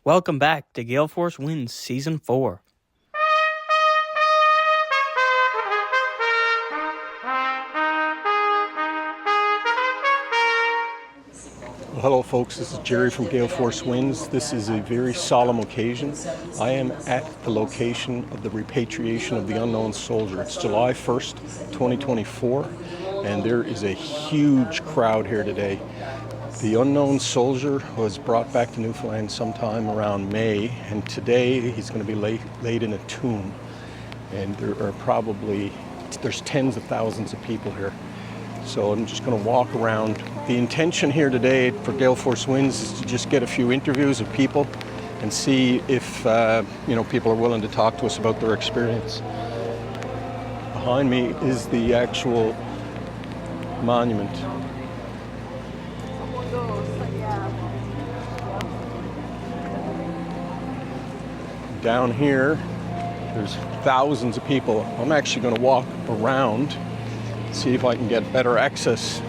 Welcome back to Gale Force Winds Season 4. Well, hello folks, this is Jerry from Gale Force Winds. This is a very solemn occasion. I am at the location of the repatriation of the unknown soldier. It's July 1st, 2024, and there is a huge crowd here today. The unknown soldier was brought back to Newfoundland sometime around May, and today he's going to be laid in a tomb. And there's tens of thousands of people here. So I'm just going to walk around. The intention here today for Gale Force Winds is to just get a few interviews of people and see if people are willing to talk to us about their experience. Behind me is the actual monument. Down here, there's thousands of people. I'm actually going to walk around, see if I can get better access.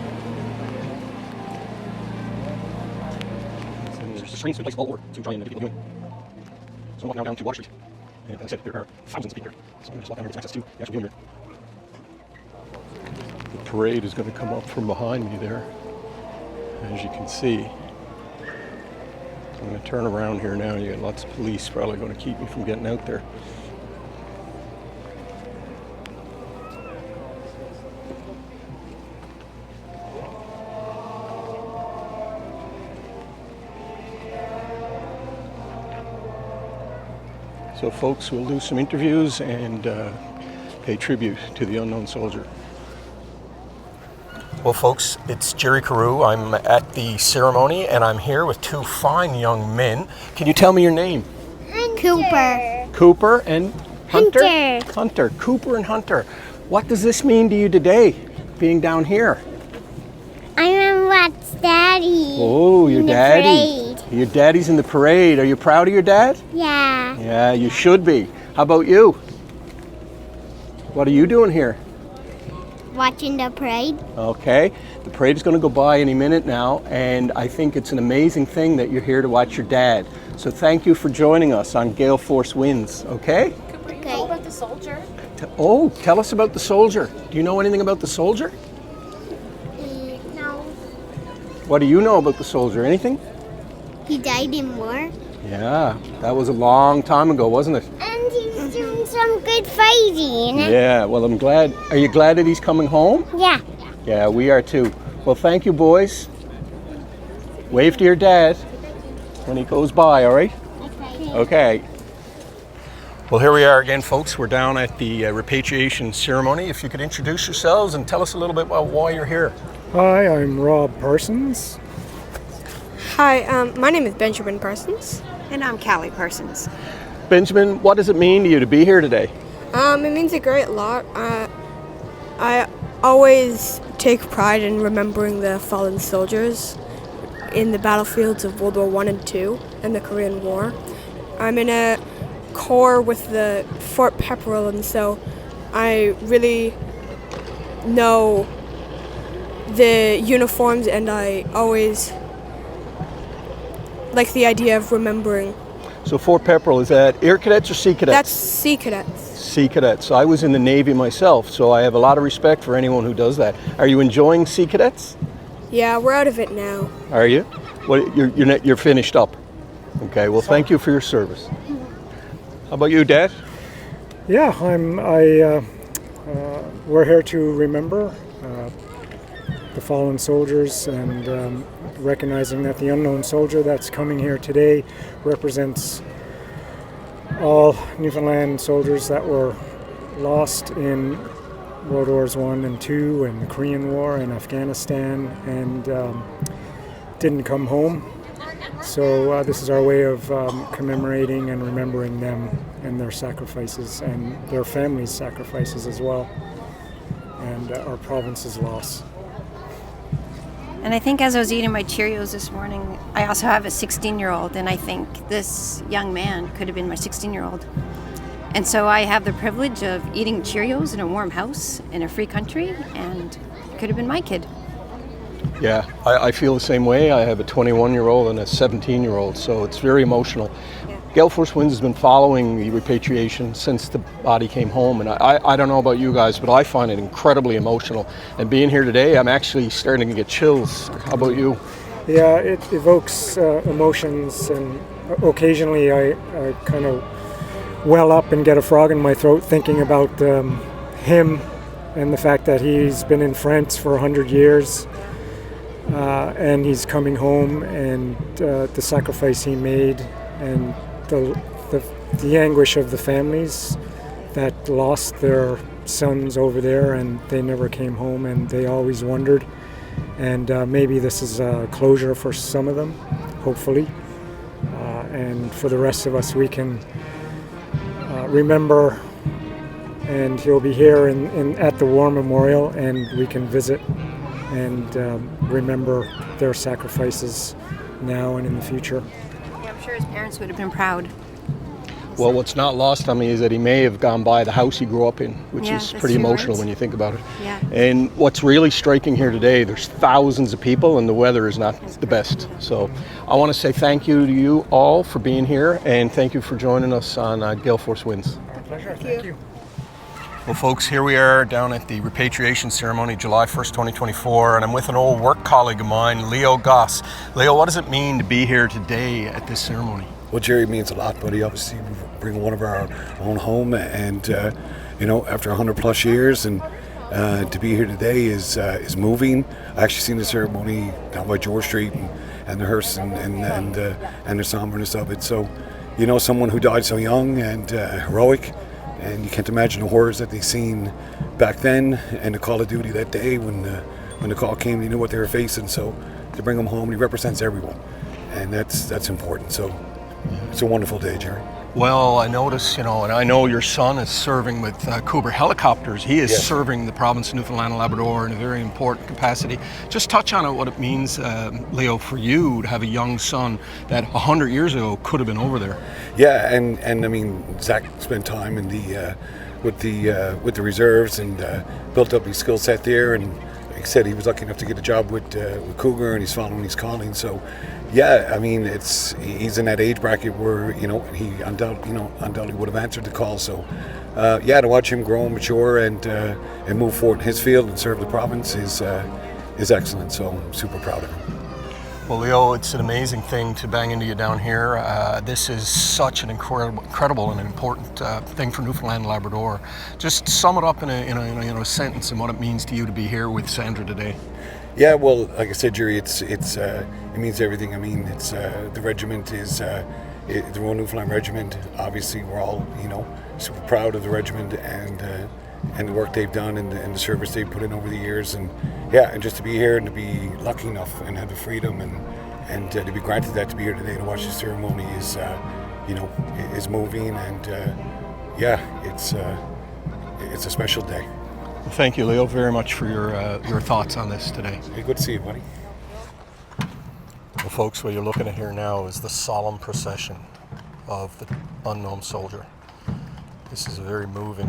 And there's trains placed all over to try and get people doing. So I'm walking now down to Water Street. And as I said, there are thousands of people here. So I'm going to just walk down here to access to the actual viewing here. The parade is going to come up from behind me there, as you can see. I'm going to turn around here now. You got lots of police probably going to keep me from getting out there. So folks, we'll do some interviews and pay tribute to the unknown soldier. Well folks, it's Jerry Carew. I'm at the ceremony and I'm here with two fine young men. Can you tell me your name? Cooper. Cooper and Hunter? Hunter. Hunter. Cooper and Hunter. What does this mean to you today, being down here? I remember what's Daddy. Oh, your daddy. Your daddy's in the parade. Are you proud of your dad? Yeah. Yeah, you should be. How about you? What are you doing here? Watching the parade. Okay, the parade is going to go by any minute now, and I think it's an amazing thing that you're here to watch your dad. So thank you for joining us on Gale Force Winds, okay? Cooper, you know about the soldier? Tell us about the soldier. Do you know anything about the soldier? No. What do you know about the soldier? Anything? He died in war. Yeah, that was a long time ago, wasn't it? And he's doing some good fighting. Yeah, well, I'm glad. Are you glad that he's coming home? Yeah. Yeah, we are too. Well, thank you, boys. Wave to your dad when he goes by, all right? Okay. Well, here we are again, folks. We're down at the repatriation ceremony. If you could introduce yourselves and tell us a little bit about why you're here. Hi, I'm Rob Parsons. Hi, my name is Benjamin Parsons. And I'm Callie Parsons. Benjamin, what does it mean to you to be here today? It means a great lot. I always take pride in remembering the fallen soldiers in the battlefields of World War I and II and the Korean War. I'm in a corps with the Fort Pepperell, and so I really know the uniforms, and I always like the idea of remembering. So Fort Pepperell, is that Air Cadets or Sea Cadets? That's Sea Cadets. Sea Cadets. I was in the Navy myself, so I have a lot of respect for anyone who does that. Are you enjoying Sea Cadets? Yeah, we're out of it now. Are you? Well, you're finished up. Okay. Well, thank you for your service. How about you, Dad? Yeah, we're here to remember the fallen soldiers and recognizing that the unknown soldier that's coming here today represents all Newfoundland soldiers that were lost in World Wars I and II and the Korean War and Afghanistan and didn't come home. So this is our way of commemorating and remembering them and their sacrifices and their families' sacrifices as well, and our province's loss. And I think as I was eating my Cheerios this morning, I also have a 16-year-old, and I think this young man could have been my 16-year-old. And so I have the privilege of eating Cheerios in a warm house in a free country, and it could have been my kid. Yeah, I feel the same way. I have a 21-year-old and a 17-year-old, so it's very emotional. Gale Force Winds has been following the repatriation since the body came home, and I don't know about you guys, but I find it incredibly emotional. And being here today, I'm actually starting to get chills. How about you? Yeah, it evokes emotions, and occasionally I kind of well up and get a frog in my throat thinking about him and the fact that he's been in France for 100 years. And he's coming home, and the sacrifice he made, and the anguish of the families that lost their sons over there, and they never came home, and they always wondered. And maybe this is a closure for some of them, hopefully. And for the rest of us, we can remember, and he'll be here at the War Memorial, and we can visit and remember their sacrifices now and in the future. Yeah, I'm sure his parents would have been proud. Well, what's not lost on me is that he may have gone by the house he grew up in, which is pretty emotional when you think about it. Yeah. And what's really striking here today, there's thousands of people and the weather is not the best. So I want to say thank you to you all for being here, and thank you for joining us on Gale Force Winds. My pleasure. Thank you. Well, folks, here we are down at the repatriation ceremony, July 1st, 2024, and I'm with an old work colleague of mine, Leo Goss. Leo, what does it mean to be here today at this ceremony? Well, Jerry, it means a lot, buddy. Obviously, we bring one of our own home, and after 100 plus years, and to be here today is moving. I actually seen the ceremony down by George Street, and the hearse and the somberness of it. So, someone who died so young and heroic. And you can't imagine the horrors that they seen back then, and the call of duty that day when the call came. They knew what they were facing, so to bring him home, he represents everyone, and that's important. So it's a wonderful day, Jerry. Well, I notice, and I know your son is serving with Cougar Helicopters. He is serving the province of Newfoundland and Labrador in a very important capacity. Just touch on it, what it means, Leo, for you to have a young son that 100 years ago could have been over there. Yeah, and I mean, Zach spent time in with the reserves and built up his skill set there, and like I said, he was lucky enough to get a job with Cougar, and he's following his calling. So, yeah, I mean, he's in that age bracket where he undoubtedly would have answered the call. So, to watch him grow and mature and move forward in his field and serve the province is excellent. So I'm super proud of him. Well, Leo, it's an amazing thing to bang into you down here. This is such an incredible and important thing for Newfoundland and Labrador. Just sum it up in a sentence and what it means to you to be here with Sandra today. Yeah, well, like I said, Jerry, it means everything. I mean, it's the regiment is the Royal Newfoundland Regiment. Obviously, we're all super proud of the regiment and the work they've done and the service they've put in over the years. And just to be here and to be lucky enough and have the freedom and to be granted that to be here today to watch the ceremony is moving, and it's a special day. Well, thank you, Leo, very much for your thoughts on this today. Hey, good to see you, buddy. Well, folks, what you're looking at here now is the solemn procession of the unknown soldier. This is a very moving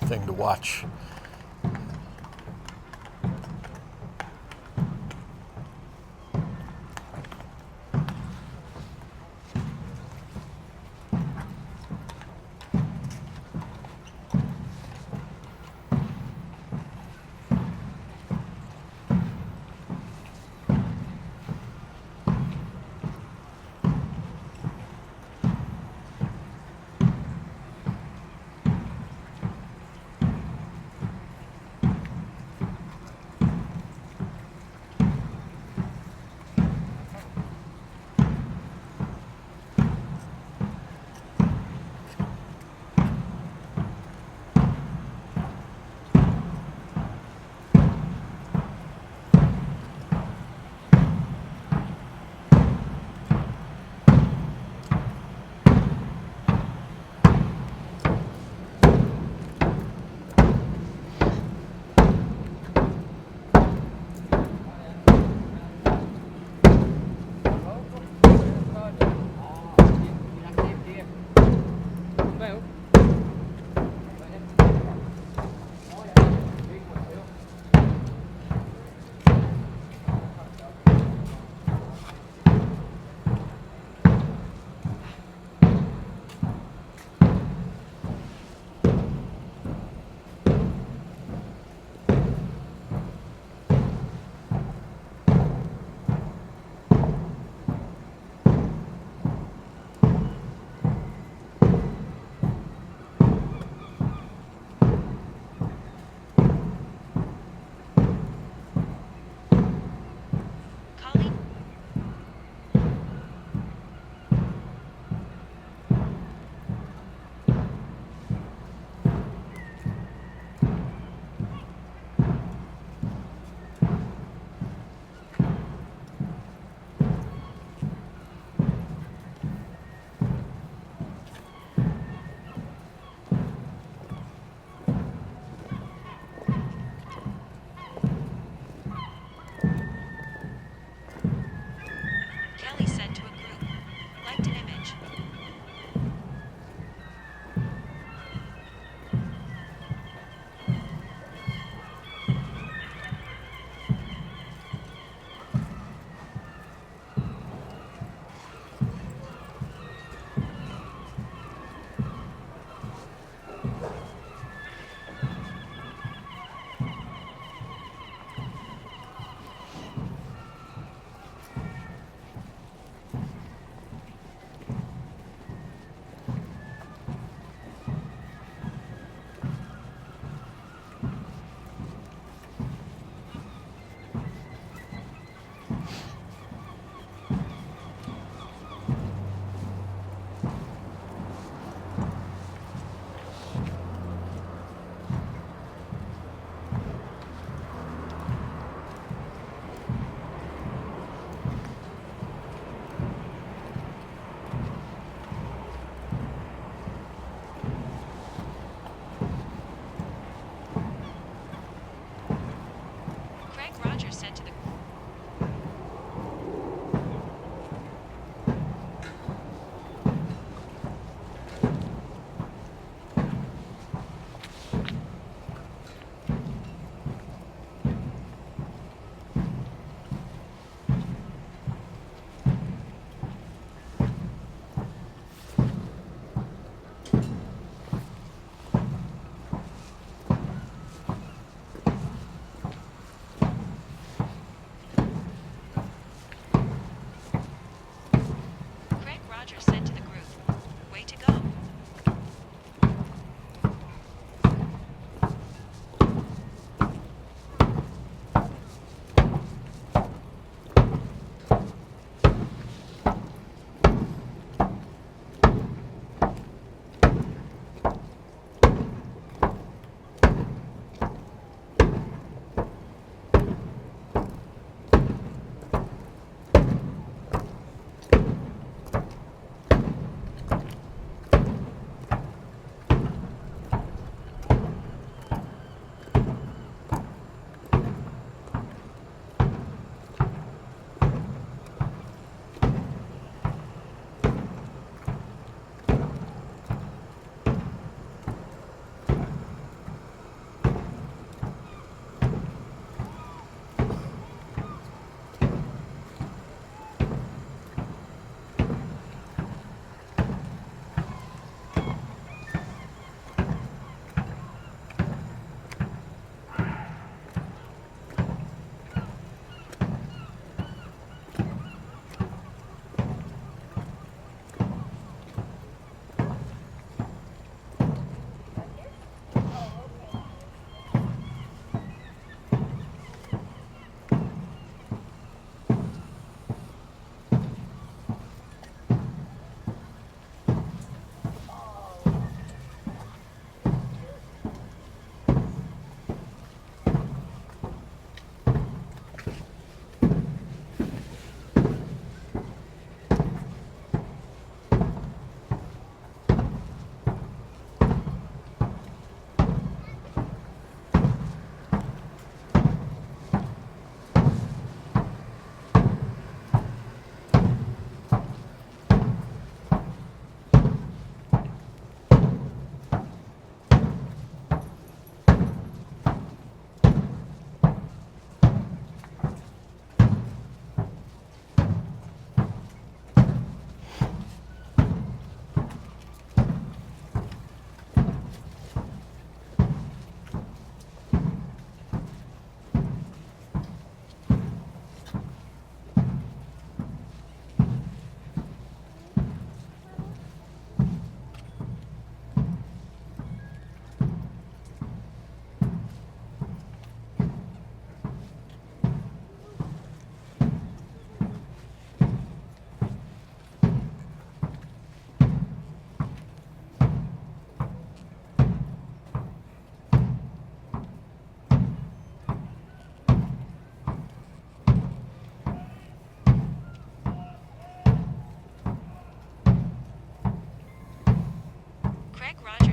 thing to watch.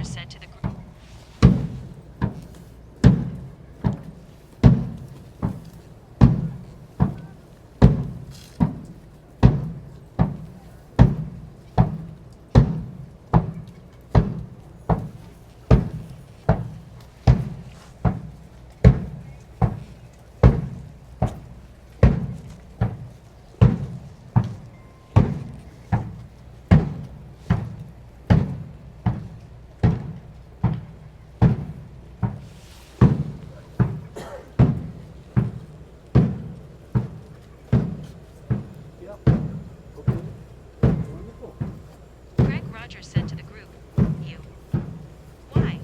Rogers said to the group. Greg Rogers said to the group, "You. Why?"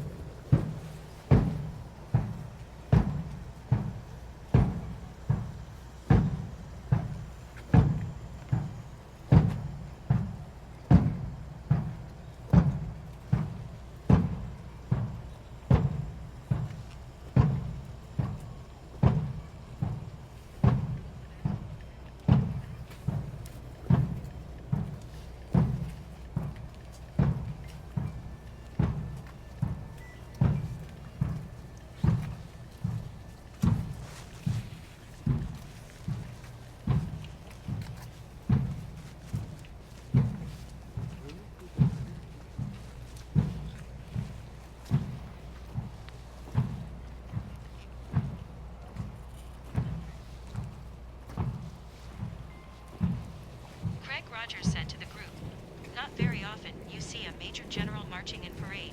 Greg Rogers said to the group, "Not very often you see a major general marching in parade."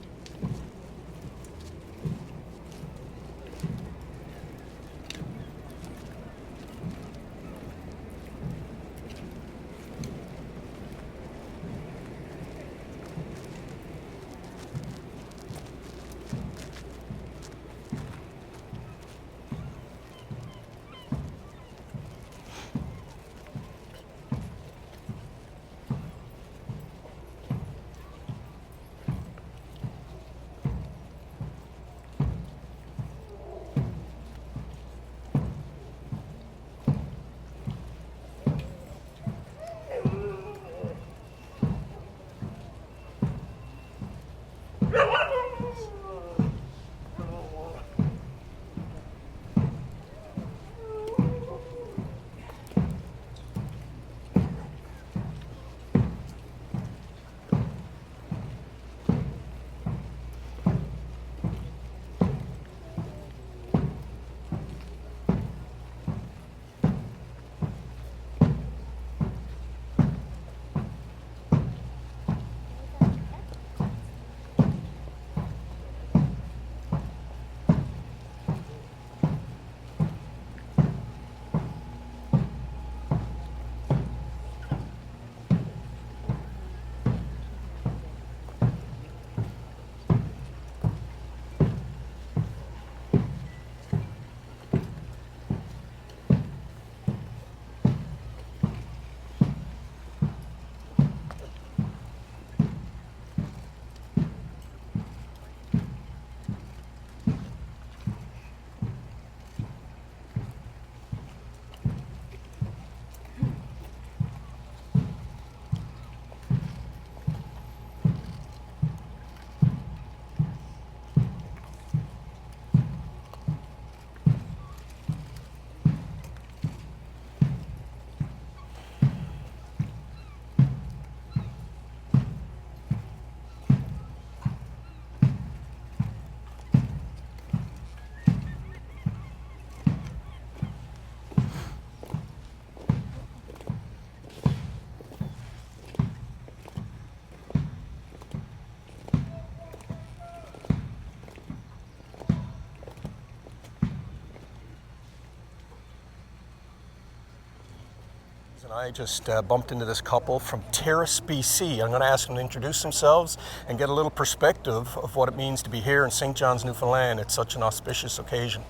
And I just bumped into this couple from Terrace, BC. I'm going to ask them to introduce themselves and get a little perspective of what it means to be here in St. John's, Newfoundland. It's such an auspicious occasion.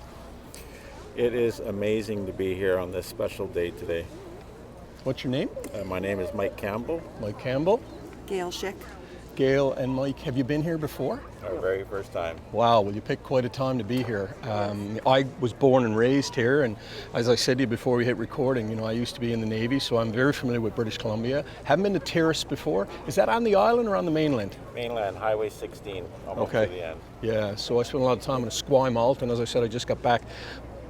It is amazing to be here on this special day today. What's your name? My name is Mike Campbell. Mike Campbell. Gail Schick. Gail and Mike, have you been here before? Our very first time. Wow, well, you picked quite a time to be here. I was born and raised here, and as I said to you before we hit recording, I used to be in the Navy, so I'm very familiar with British Columbia. Haven't been to Terrace before. Is that on the island or on the mainland? Mainland, Highway 16, almost to the end. Yeah, so I spent a lot of time in Esquimalt, and as I said, I just got back.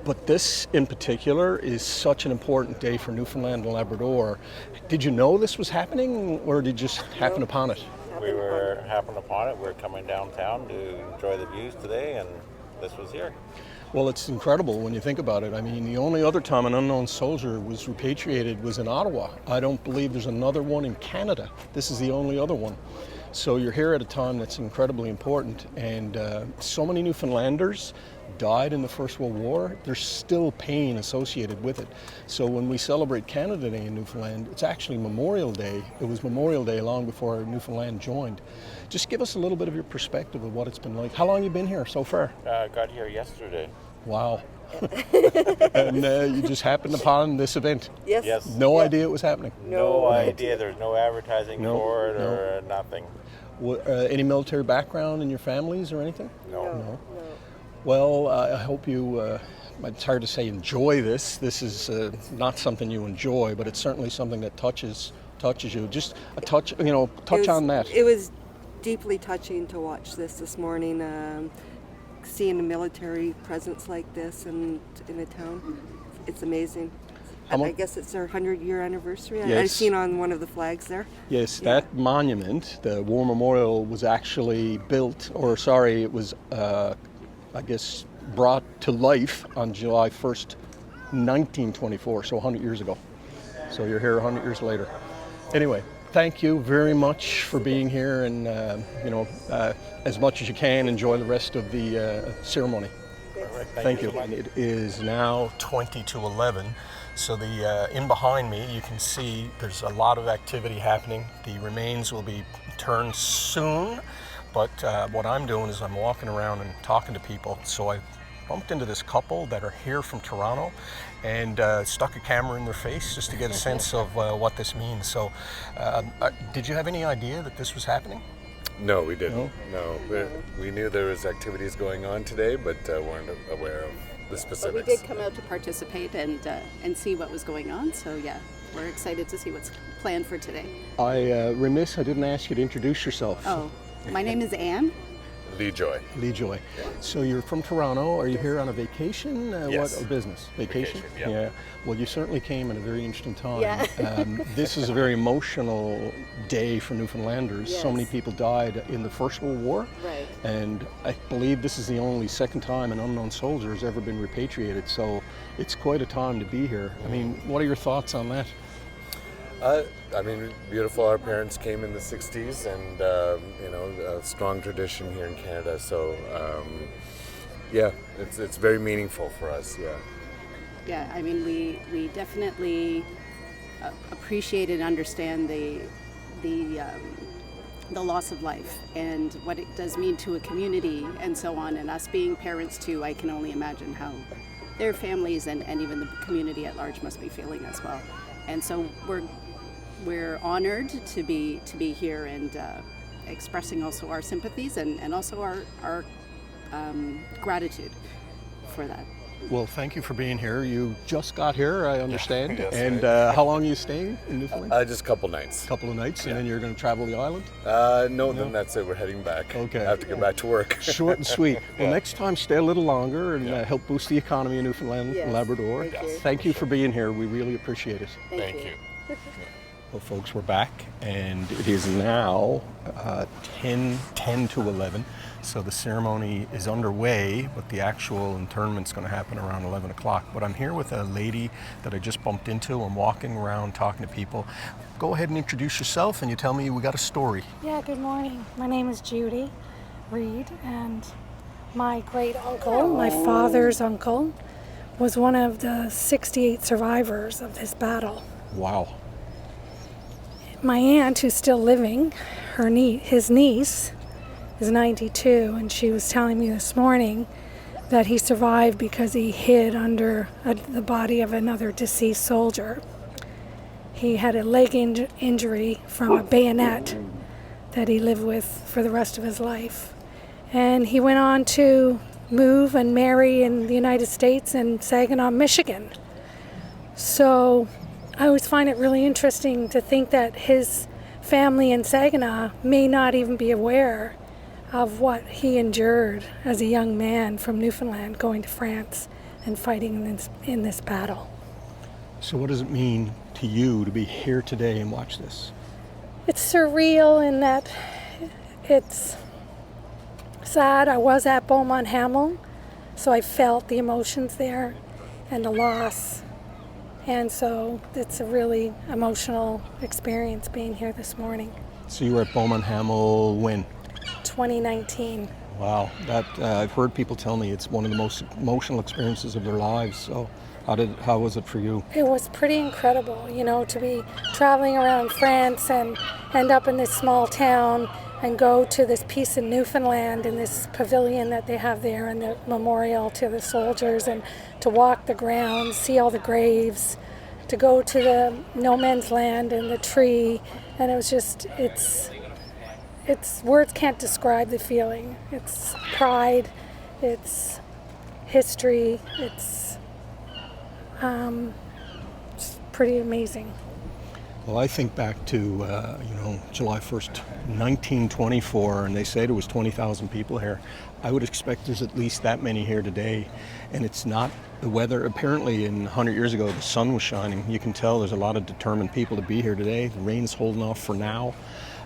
But this in particular is such an important day for Newfoundland and Labrador. Did you know this was happening, or did you just happen upon it? We were happened upon it. We were coming downtown to enjoy the views today, and this was here. Well, it's incredible when you think about it. I mean, the only other time an unknown soldier was repatriated was in Ottawa. I don't believe there's another one in Canada. This is the only other one. So you're here at a time that's incredibly important, and so many Newfoundlanders died in the First World War. There's still pain associated with it. So when we celebrate Canada Day in Newfoundland, it's actually Memorial Day. It was Memorial Day long before Newfoundland joined. Just give us a little bit of your perspective of what it's been like. How long have you been here so far? Got here yesterday. Wow. And you just happened upon this event? Yes. No idea it was happening? No idea. There's no advertising for it or nothing. Any military background in your families or anything? No. Well, I hope you, it's hard to say enjoy this. This is not something you enjoy, but it's certainly something that touches you. Just a touch, on that. It was deeply touching to watch this morning. Seeing a military presence like this in a town, it's amazing. I guess it's their 100-year anniversary. Yes. I've seen on one of the flags there. Yes, that monument, the War Memorial, was actually built, it was, brought to life on July 1st, 1924, so 100 years ago. So you're here 100 years later. Anyway, thank you very much for being here, and as much as you can, enjoy the rest of the ceremony. Thank you. It is now 20 to 11, so in behind me you can see there's a lot of activity happening. The remains will be turned soon, but what I'm doing is I'm walking around and talking to people. So I bumped into this couple that are here from Toronto, and stuck a camera in their face just to get a sense of what this means. So did you have any idea that this was happening? No, we didn't. No. We knew there was activities going on today, but weren't aware of the specifics. But we did come out to participate and see what was going on. So yeah, we're excited to see what's planned for today. I didn't ask you to introduce yourself. Oh, my name is Anne. Lee Joy. So you're from Toronto. Are you here on a vacation? Yes. What, or business? Vacation? Yeah. Well, you certainly came at a very interesting time. Yeah. This is a very emotional day for Newfoundlanders. Yes. So many people died in the First World War. Right. And I believe this is the only second time an unknown soldier has ever been repatriated. So it's quite a time to be here. I mean, what are your thoughts on that? Beautiful. Our parents came in the 60s, and a strong tradition here in Canada. So, it's very meaningful for us. Yeah. Yeah, I mean, we definitely appreciate and understand the loss of life and what it does mean to a community and so on. And us being parents too, I can only imagine how their families and even the community at large must be feeling as well. And so we're honored to be here and expressing also our sympathies and also our gratitude for that. Well, thank you for being here. You just got here, I understand. Yes, and right. How long are you staying in Newfoundland? Just a couple nights. Couple of nights, and then you're going to travel the island? No, then that's it. We're heading back. Okay. I have to get back to work. Short and sweet. Well, next time stay a little longer and help boost the economy in Newfoundland and Labrador. Thank you for being here. We really appreciate it. Thank you. Well, folks, we're back, and it is now 10 to 11. So the ceremony is underway, but the actual internment's going to happen around 11 o'clock. But I'm here with a lady that I just bumped into. I'm walking around talking to people. Go ahead and introduce yourself, and you tell me we got a story. Yeah, good morning. My name is Judy Reed, and my great uncle, my father's uncle, was one of the 68 survivors of this battle. Wow. My aunt, who's still living, his niece, is 92, and she was telling me this morning that he survived because he hid under the body of another deceased soldier. He had a leg injury from a bayonet that he lived with for the rest of his life. And he went on to move and marry in the United States in Saginaw, Michigan. So I always find it really interesting to think that his family in Saginaw may not even be aware of what he endured as a young man from Newfoundland going to France and fighting in this battle. So what does it mean to you to be here today and watch this? It's surreal in that it's sad. I was at Beaumont Hamel, so I felt the emotions there and the loss. And so it's a really emotional experience being here this morning. So you were at Beaumont Hamel when? 2019. Wow, that I've heard people tell me it's one of the most emotional experiences of their lives. So how was it for you? It was pretty incredible, to be traveling around France and end up in this small town and go to this piece in Newfoundland in this pavilion that they have there and the memorial to the soldiers, and to walk the grounds, see all the graves, to go to the no man's land and the tree, and it was just, it's words can't describe the feeling. It's pride, it's history, it's pretty amazing. Well, I think back to, July 1st, 1924, and they say there was 20,000 people here. I would expect there's at least that many here today, and it's not the weather. Apparently, 100 years ago, the sun was shining. You can tell there's a lot of determined people to be here today. The rain's holding off for now.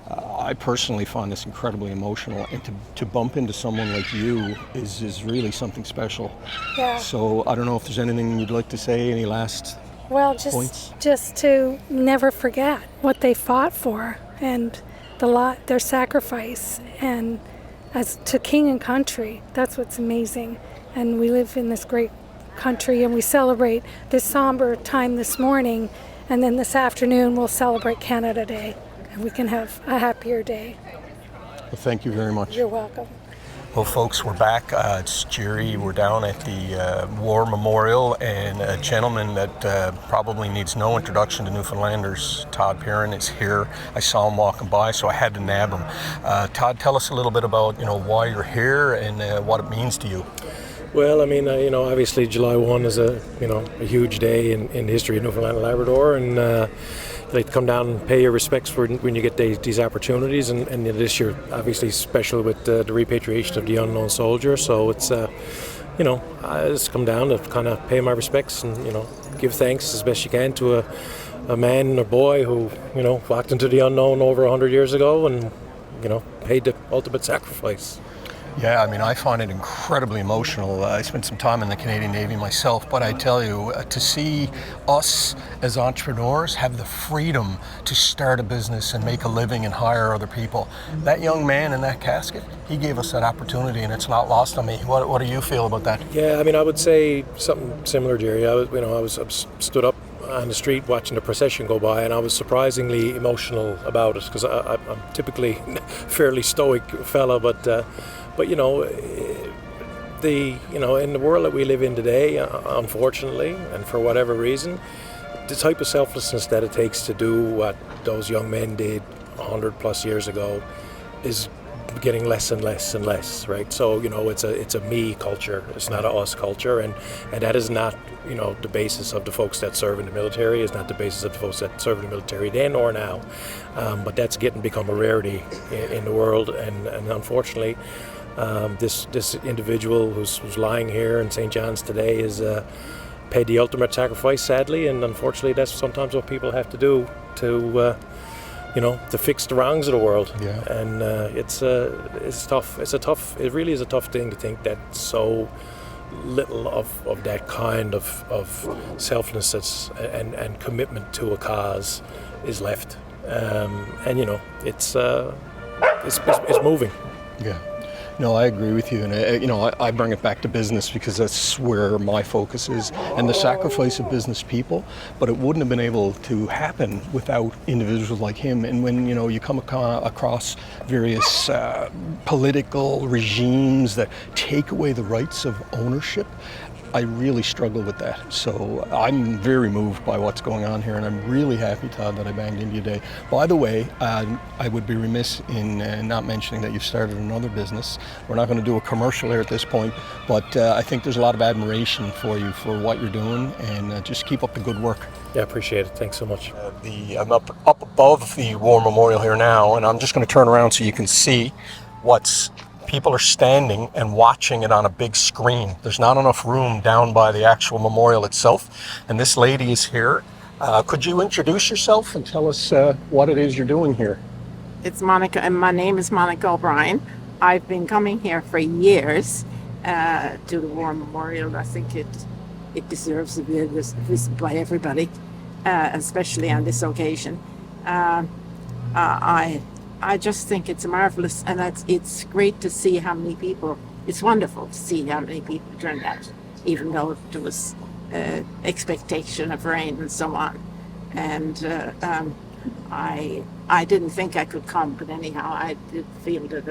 I personally find this incredibly emotional, and to bump into someone like you is really something special. Yeah. So I don't know if there's anything you'd like to say, any last Well, points? just to never forget what they fought for and their sacrifice, and as to king and country. That's what's amazing. And we live in this great country, and we celebrate this somber time this morning, and then this afternoon we'll celebrate Canada Day, and we can have a happier day. Well, thank you very much. You're welcome. Well, folks, we're back. It's Jerry. We're down at the War Memorial, and a gentleman that probably needs no introduction to Newfoundlanders, Todd Perrin, is here. I saw him walking by, so I had to nab him. Todd, tell us a little bit about why you're here and what it means to you. Well, I mean, obviously July 1 is a huge day in the history of Newfoundland and Labrador, and like to come down and pay your respects when you get these opportunities, and this year obviously special with the repatriation of the unknown soldier. So it's I just come down to kind of pay my respects and give thanks as best you can to a man or boy who walked into the unknown over 100 years ago and paid the ultimate sacrifice. Yeah, I mean, I find it incredibly emotional. I spent some time in the Canadian Navy myself, but I tell you, to see us as entrepreneurs have the freedom to start a business and make a living and hire other people. That young man in that casket, he gave us that opportunity, and it's not lost on me. What do you feel about that? Yeah, I mean, I would say something similar, Jerry. I was stood up on the street watching the procession go by, and I was surprisingly emotional about it, because I'm typically a fairly stoic fella, but in the world that we live in today, unfortunately, and for whatever reason, the type of selflessness that it takes to do what those young men did 100 plus years ago is getting less and less and less, right? So it's a me culture. It's not a us culture, and that is not the basis of the folks that serve in the military. It's not the basis of the folks that serve in the military then or now. But that's become a rarity in the world, and unfortunately, this individual who's lying here in St. John's today is paid the ultimate sacrifice, sadly, and unfortunately, that's sometimes what people have to do to fix the wrongs of the world. Yeah. And it's tough. It really is a tough thing to think that so little of that kind of selflessness and commitment to a cause is left. It's moving. Yeah. No, I agree with you, and I bring it back to business because that's where my focus is, and the sacrifice of business people. But it wouldn't have been able to happen without individuals like him. And when you come across various political regimes that take away the rights of ownership, I really struggle with that. So I'm very moved by what's going on here, and I'm really happy, Todd, that I banged into you today. By the way, I would be remiss in not mentioning that you've started another business. We're not going to do a commercial here at this point, but I think there's a lot of admiration for you for what you're doing, and just keep up the good work. Yeah, appreciate it. Thanks so much. I'm up above the War Memorial here now, and I'm just going to turn around so you can see people are standing and watching it on a big screen. There's not enough room down by the actual memorial itself, and this lady is here. Could you introduce yourself and tell us what it is you're doing here? It's Monica, and my name is Monica O'Brien. I've been coming here for years to the War Memorial. I think it deserves to be visited by everybody, especially on this occasion. I just think it's marvelous, and it's great to see how many people. It's wonderful to see how many people turned out, even though there was expectation of rain and so on. And I didn't think I could come, but anyhow, I did feel that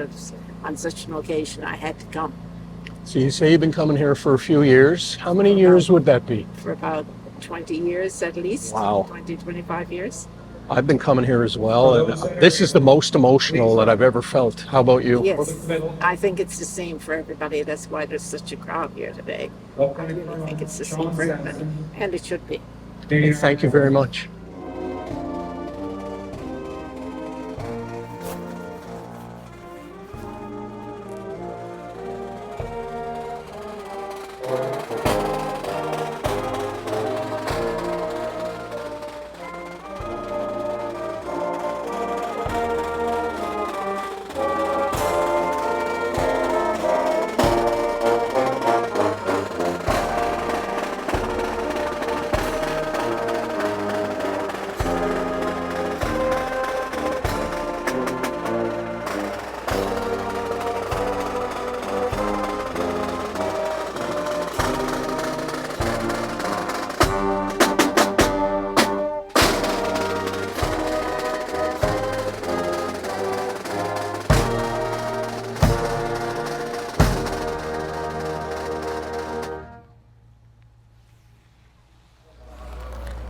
on such an occasion I had to come. So you say you've been coming here for a few years. How many years would that be? For about 20 years at least. Wow. 20, 25 years. I've been coming here as well, and this is the most emotional that I've ever felt. How about you? Yes, I think it's the same for everybody. That's why there's such a crowd here today. I really think it's the same for everybody, and it should be. Thank you very much.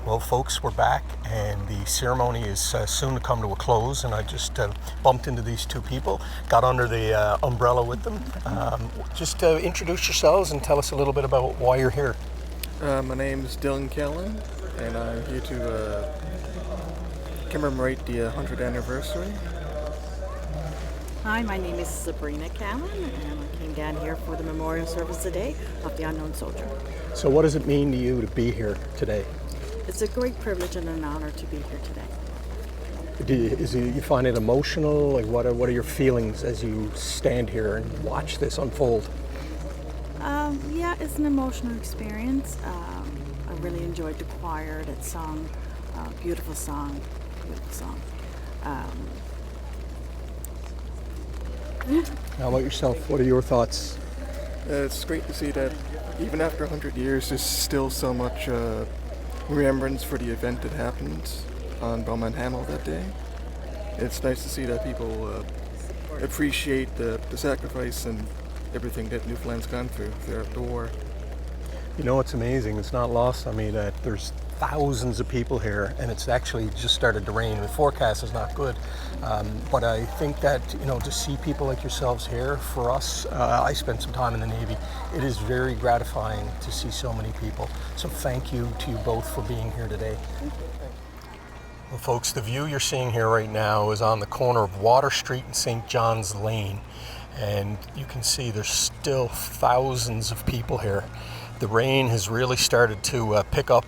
Well, folks, we're back, and the ceremony is soon to come to a close, and I just bumped into these two people, got under the umbrella with them. Just introduce yourselves and tell us a little bit about why you're here. My name is Dylan Callan, and I'm here to commemorate the 100th anniversary. Hi, my name is Sabrina Callan, and I came down here for the memorial service today of the unknown soldier. So what does it mean to you to be here today? It's a great privilege and an honor to be here today. You find it emotional? Like, what are your feelings as you stand here and watch this unfold? Yeah, it's an emotional experience. I really enjoyed the choir that sung. Beautiful song. How about yourself? What are your thoughts? It's great to see that even after 100 years, there's still so much remembrance for the event that happened on Belmont Hamel that day. It's nice to see that people appreciate the sacrifice and everything that Newfoundland's gone through the war. You know, it's amazing. It's not lost on me that there's thousands of people here, and it's actually just started to rain. The forecast is not good, but I think that, you know, to see people like yourselves here, for us, I spent some time in the Navy. It is very gratifying to see so many people. So thank you to you both for being here today. Well, folks, the view you're seeing here right now is on the corner of Water Street and St. John's Lane, and you can see there's still thousands of people here. The rain has really started to pick up,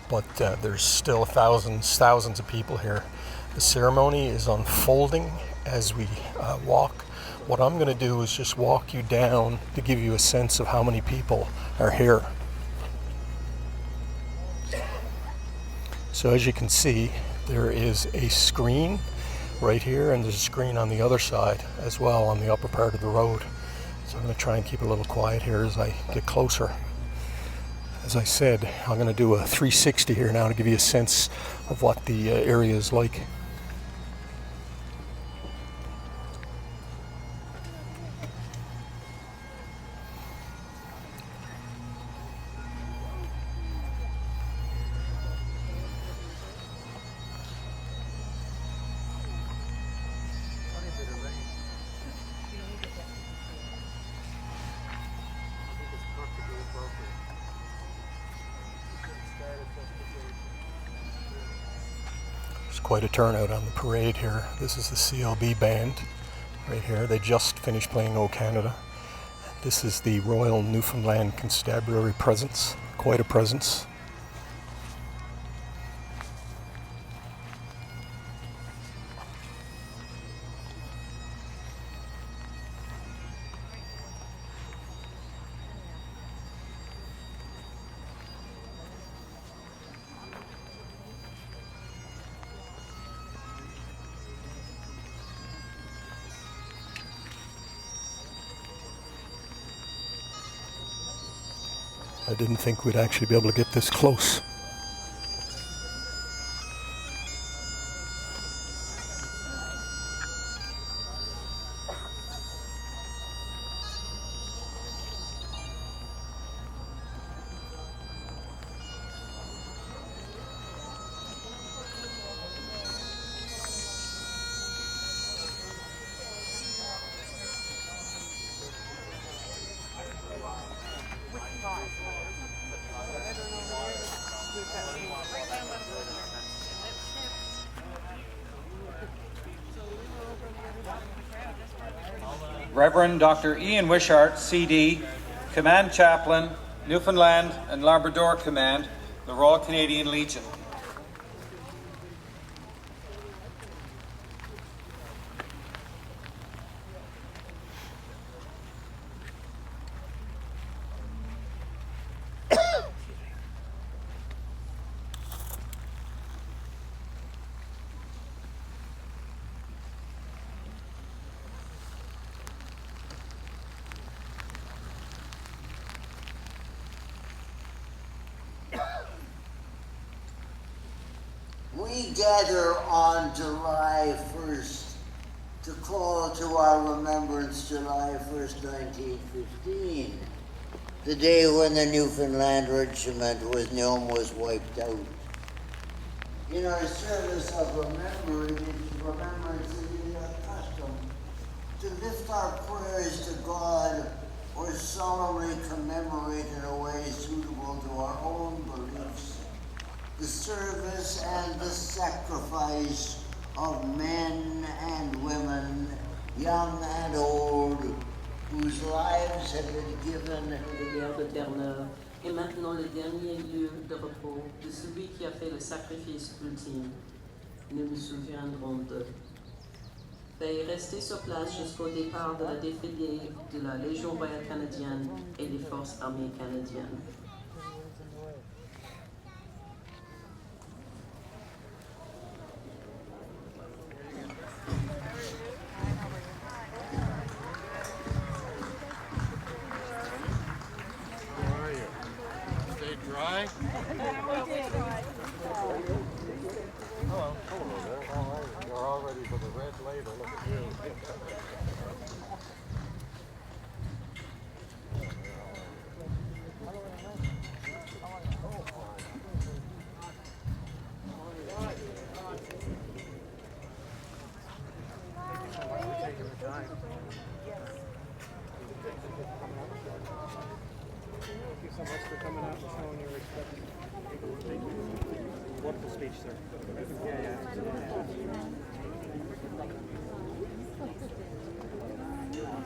but there's still thousands of people here. The ceremony is unfolding as we walk. What I'm going to do is just walk you down to give you a sense of how many people are here. So as you can see, there is a screen right here, and there's a screen on the other side as well on the upper part of the road. So I'm going to try and keep it a little quiet here as I get closer. As I said, I'm going to do a 360 here now to give you a sense of what the area is like. Quite a turnout on the parade here. This is the CLB band right here. They just finished playing O Canada. This is the Royal Newfoundland Constabulary presence. Quite a presence. I didn't think we'd actually be able to get this close. Reverend Dr. Ian Wishart, CD, Command Chaplain, Newfoundland and Labrador Command, the Royal Canadian Legion. We gather on July 1st to call to our remembrance July 1st, 1915, the day when the Newfoundland Regiment was wiped out. In our service of remembrance, it is our custom to lift our prayers to God or solemnly commemorate in a way suitable to our own beliefs the service and the sacrifice of men and women, young and old, whose lives have been given. De guerre de Terre-Neuve est maintenant le dernier lieu de repos de celui qui a fait le sacrifice ultime. Nous nous souviendrons d'eux. Veuillez rester sur place jusqu'au départ de la défilée de la Légion royale canadienne et des forces armées canadiennes. Dry? Hello. Hello there. All right. You're all ready for the red label. Look at you. Thank you so much for coming out and showing your respect. Wonderful speech, sir. Yeah.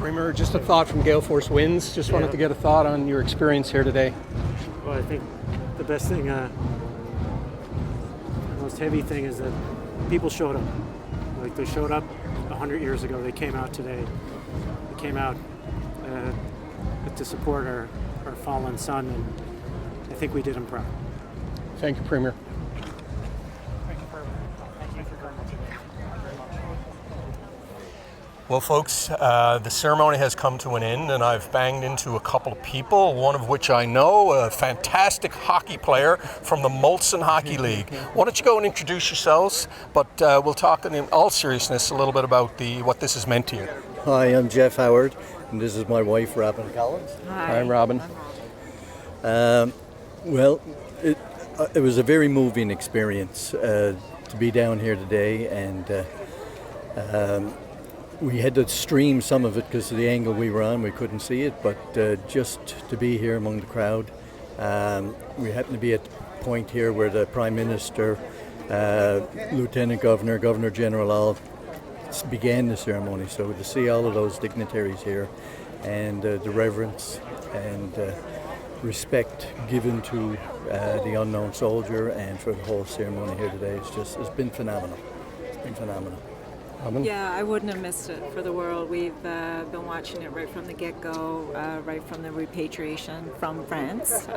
Premier, just a thought from Gale Force Winds. Just wanted to get a thought on your experience here today. Well, I think the best thing, the most heavy thing is that people showed up. Like they showed up 100 years ago. They came out today. They came out to support our fallen son, and I think we did him proud. Thank you, Premier. Well, folks, the ceremony has come to an end, and I've banged into a couple of people, one of which I know, a fantastic hockey player from the Molson Hockey League. Why don't you go and introduce yourselves, but we'll talk in all seriousness a little bit about what this has meant to you. Hi, I'm Jeff Howard, and this is my wife, Robin Collins. Hi, I'm Robin. Well, it was a very moving experience to be down here today, and we had to stream some of it because of the angle we were on. We couldn't see it, but just to be here among the crowd. We happened to be at the point here where the Prime Minister, Lieutenant Governor, Governor General all began the ceremony. So to see all of those dignitaries here and the reverence and respect given to the unknown soldier and for the whole ceremony here today, it's been phenomenal. It's been phenomenal. Yeah, I wouldn't have missed it for the world. We've been watching it right from the get-go, right from the repatriation from France,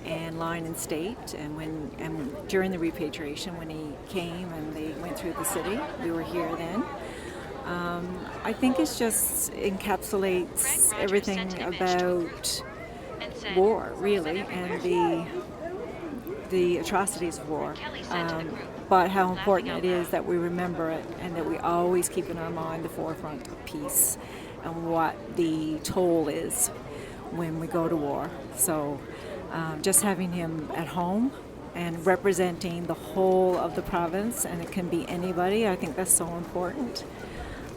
and line in state. And during the repatriation, when he came and they went through the city, we were here then. I think it just encapsulates everything about war, really, and the atrocities of war. But how important it is that we remember it and that we always keep in our mind the forefront of peace and what the toll is when we go to war. So just having him at home and representing the whole of the province, and it can be anybody, I think that's so important.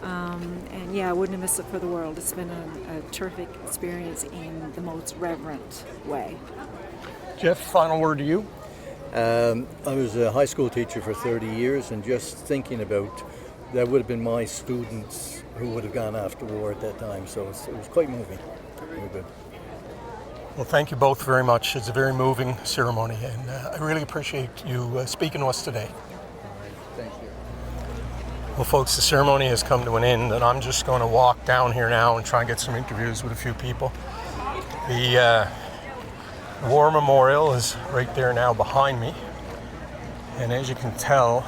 And yeah, I wouldn't have missed it for the world. It's been a terrific experience in the most reverent way. Jeff, final word to you. I was a high school teacher for 30 years, and just thinking about that would have been my students who would have gone off to war at that time, so it was quite moving. Very good. Well, thank you both very much. It's a very moving ceremony, and I really appreciate you speaking to us today. Thank you. Well, folks, the ceremony has come to an end, and I'm just going to walk down here now and try and get some interviews with a few people. The War Memorial is right there now behind me, and as you can tell,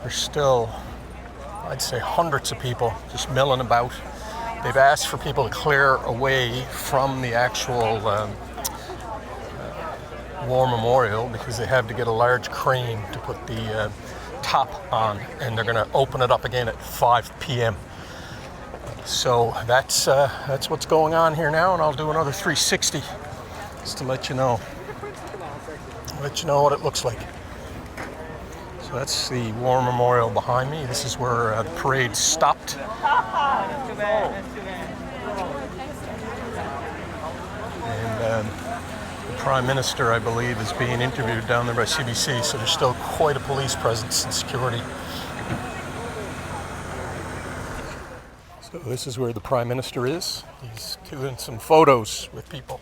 there's still, I'd say, hundreds of people just milling about. They've asked for people to clear away from the actual War Memorial because they have to get a large crane to put the top on, and they're going to open it up again at 5 p.m. So that's what's going on here now, and I'll do another 360 just to let you know what it looks like. So that's the War Memorial behind me. This is where the parade stopped. And the Prime Minister, I believe, is being interviewed down there by CBC, so there's still quite a police presence and security. So this is where the Prime Minister is. He's doing some photos with people.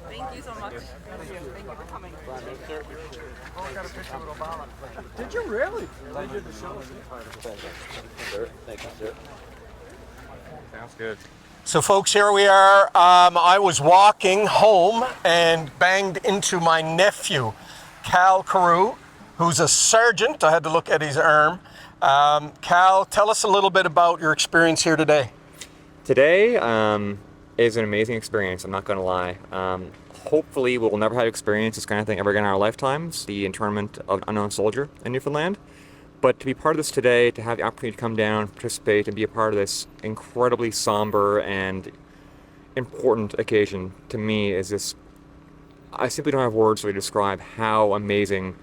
Thank you so much. Thank you for coming. Oh, I got a picture with Obama. Did you really? They did the show. Sir, thank you, sir. Sounds good. So folks, here we are. I was walking home and banged into my nephew, Cal Carew, who's a sergeant. I had to look at his arm. Cal, tell us a little bit about your experience here today. Today is an amazing experience, I'm not going to lie. Hopefully we'll never have to experience this kind of thing ever again in our lifetimes, the internment of an unknown soldier in Newfoundland. But to be part of this today, to have the opportunity to come down, participate, and be a part of this incredibly somber and important occasion, to me is this, I simply don't have words to describe how amazing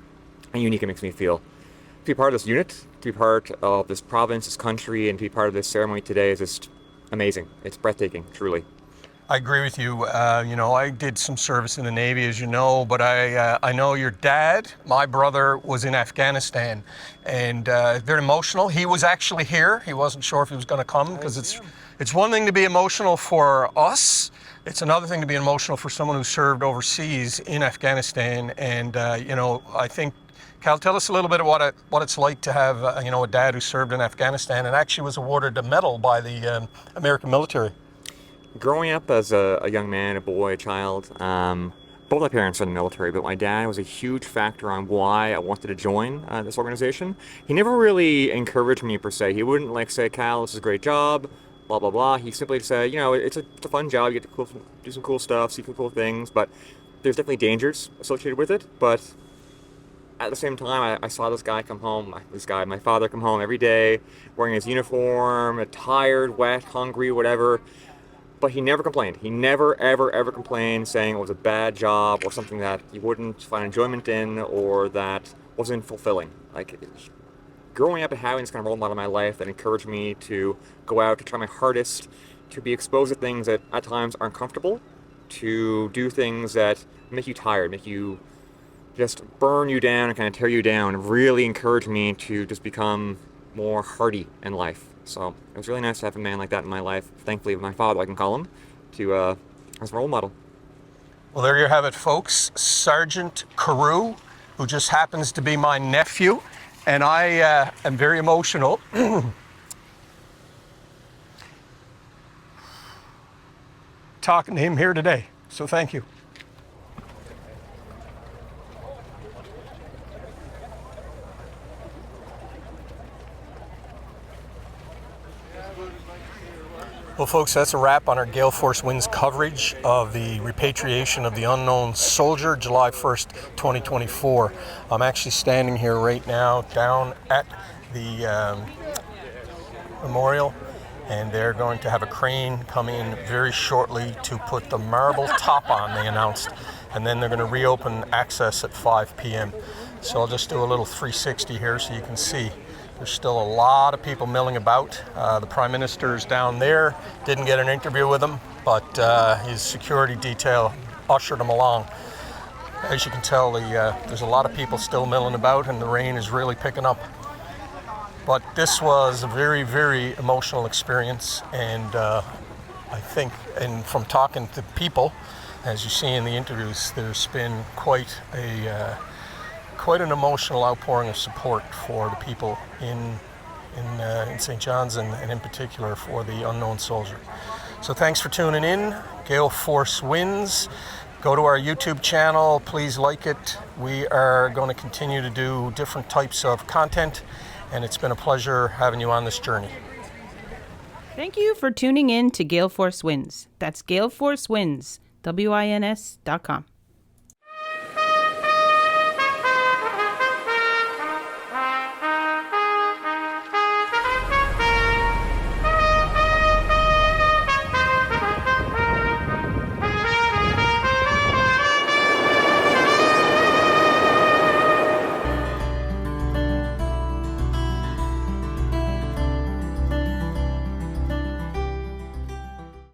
and unique it makes me feel. To be part of this unit, to be part of this province, this country, and to be part of this ceremony today is just amazing. It's breathtaking, truly. I agree with you. I did some service in the Navy, as you know, but I know your dad, my brother, was in Afghanistan, and very emotional. He was actually here. He wasn't sure if he was going to come, because it's one thing to be emotional for us. It's another thing to be emotional for someone who served overseas in Afghanistan. And, I think, Cal, tell us a little bit of what it's like to have, a dad who served in Afghanistan and actually was awarded a medal by the American military. Growing up as a young man, a boy, a child, both my parents are in the military, but my dad was a huge factor on why I wanted to join this organization. He never really encouraged me per se. He wouldn't say, Cal, this is a great job, blah, blah, blah. He simply said, it's a fun job, you get to do some cool stuff, see some cool things, but there's definitely dangers associated with it. But at the same time, I saw this guy come home, my father come home every day, wearing his uniform, tired, wet, hungry, whatever. But he never complained. He never, ever, ever complained, saying it was a bad job or something that he wouldn't find enjoyment in or that wasn't fulfilling. Growing up and having this kind of role model in my life that encouraged me to go out, to try my hardest, to be exposed to things that at times are uncomfortable, to do things that make you tired, make you just burn you down and kind of tear you down, really encouraged me to just become more hardy in life. So it was really nice to have a man like that in my life. Thankfully, my father, I can call him, as a role model. Well, there you have it, folks. Sergeant Carew, who just happens to be my nephew, and I am very emotional. Talking to him here today. So thank you. Well, folks, that's a wrap on our Gale Force Winds coverage of the repatriation of the unknown soldier, July 1st, 2024. I'm actually standing here right now down at the memorial, and they're going to have a crane come in very shortly to put the marble top on, they announced, and then they're going to reopen access at 5 p.m. So I'll just do a little 360 here so you can see. There's still a lot of people milling about. The Prime Minister's down there. Didn't get an interview with him, but his security detail ushered him along. As you can tell, there's a lot of people still milling about, and the rain is really picking up. But this was a very, very emotional experience, and I think, and from talking to people, as you see in the interviews, there's been quite an emotional outpouring of support for the people in St. John's, and in particular for the unknown soldier. So thanks for tuning in. Gale Force Winds. Go to our YouTube channel. Please like it. We are going to continue to do different types of content, and it's been a pleasure having you on this journey. Thank you for tuning in to Gale Force Winds. That's Gale Force Winds, WINS.com.